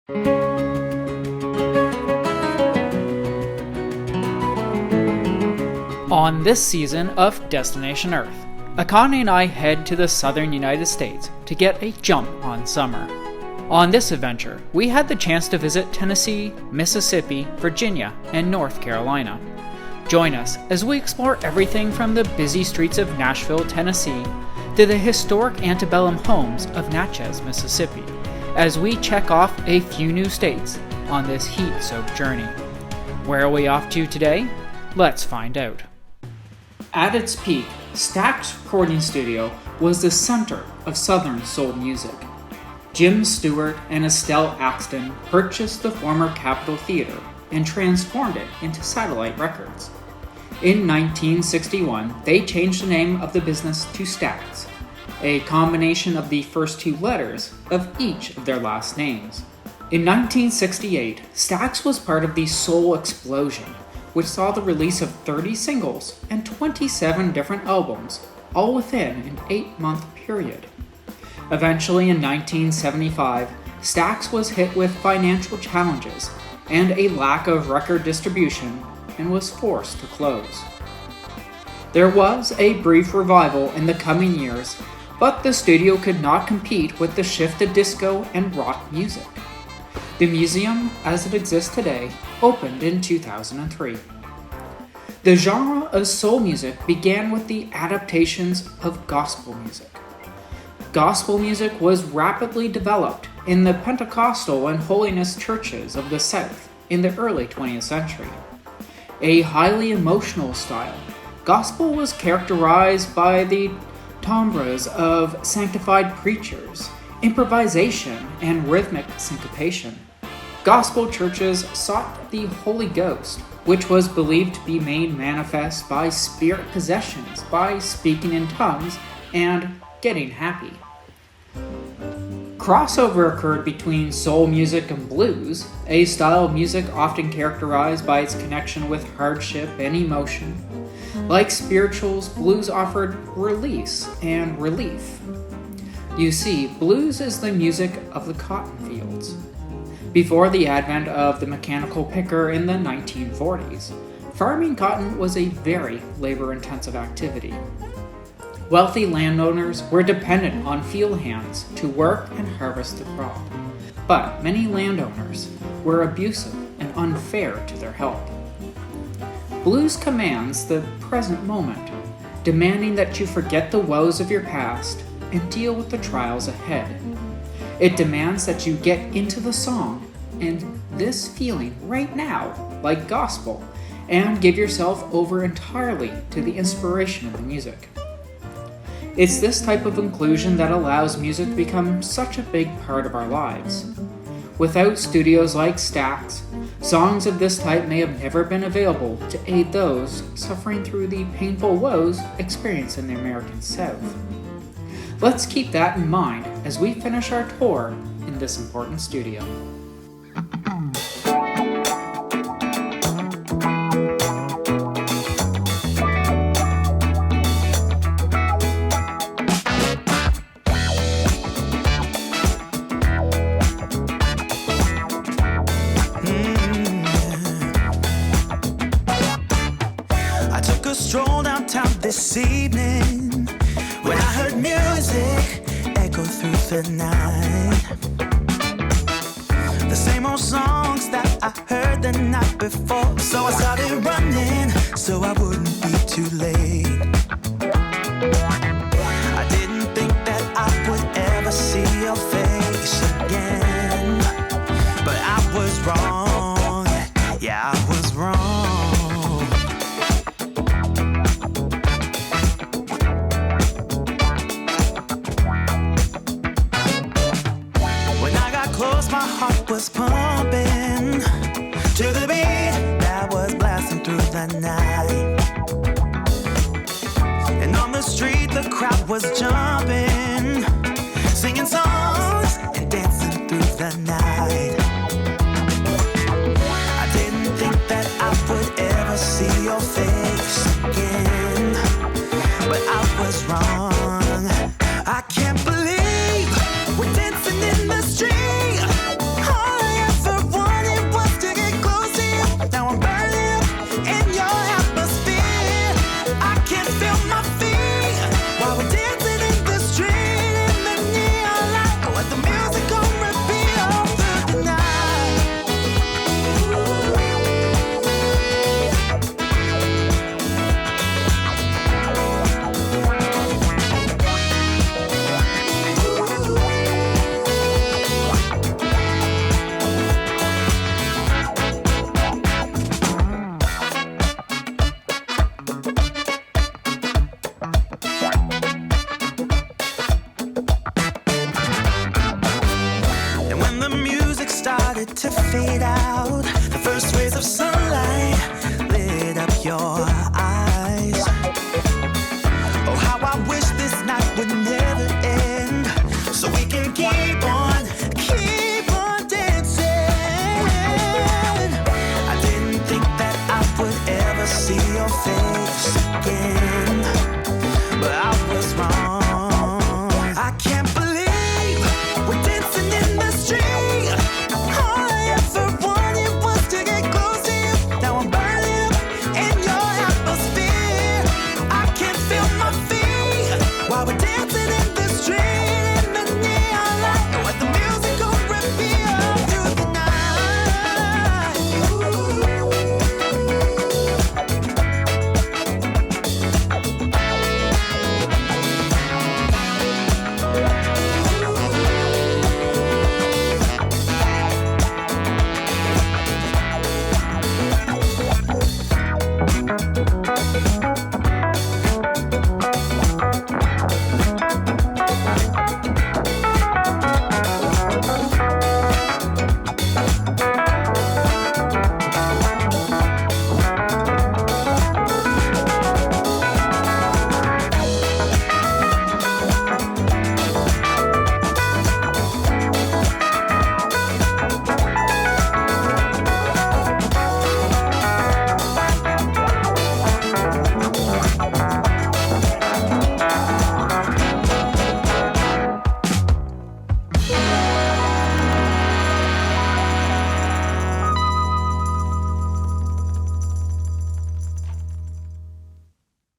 On this season of Destination Earth, Akane and I head to the southern United States to get a jump on summer. On this adventure, we had the chance to visit Tennessee, Mississippi, Virginia, and North Carolina. Join us as we explore everything from the busy streets of Nashville, Tennessee, to the historic antebellum homes of Natchez, Mississippi, as we check off a few new states on this heat-soaked journey. Where are we off to today? Let's find out. At its peak, Stax Recording Studio was the center of Southern soul music. Jim Stewart and Estelle Axton purchased the former Capitol Theater and transformed it into Satellite Records. In 1961, they changed the name of the business to Stax, a combination of the first two letters of each of their last names. In 1968, Stax was part of the Soul Explosion, which saw the release of 30 singles and 27 different albums, all within an 8-month period. Eventually, in 1975, Stax was hit with financial challenges and a lack of record distribution and was forced to close. There was a brief revival in the coming years, but the studio could not compete with the shift to disco and rock music. The museum, as it exists today, opened in 2003. The genre of soul music began with the adaptations of gospel music. Gospel music was rapidly developed in the Pentecostal and holiness churches of the South in the early 20th century. A highly emotional style, gospel was characterized by the timbres of sanctified preachers, improvisation, and rhythmic syncopation. Gospel churches sought the Holy Ghost, which was believed to be made manifest by spirit possessions, by speaking in tongues, and getting happy. Crossover occurred between soul music and blues, a style of music often characterized by its connection with hardship and emotion. Like spirituals, blues offered release and relief. You see, blues is the music of the cotton fields. Before the advent of the mechanical picker in the 1940s, farming cotton was a very labor-intensive activity. Wealthy landowners were dependent on field hands to work and harvest the crop, but many landowners were abusive and unfair to their help. Blues commands the present moment, demanding that you forget the woes of your past and deal with the trials ahead. It demands that you get into the song and this feeling right now, like gospel, and give yourself over entirely to the inspiration of the music. It's this type of inclusion that allows music to become such a big part of our lives. Without studios like Stax, songs of this type may have never been available to aid those suffering through the painful woes experienced in the American South. Let's keep that in mind as we finish our tour in this important studio. This evening, when I heard music echo through the night, the same old songs that I heard the night before. So I started running so I wouldn't be too late. I didn't think that I would ever see your face again, but I was wrong. Yeah, I was wrong. My heart was pumping to the beat that was blasting through the night. And on the street the crowd was jumping, singing songs and dancing through the night. I didn't think that I would ever see your face again, but I was wrong. I can't believe we're dancing in the street. Oh, yeah. started to fade out. The first rays of sunlight lit up your eyes.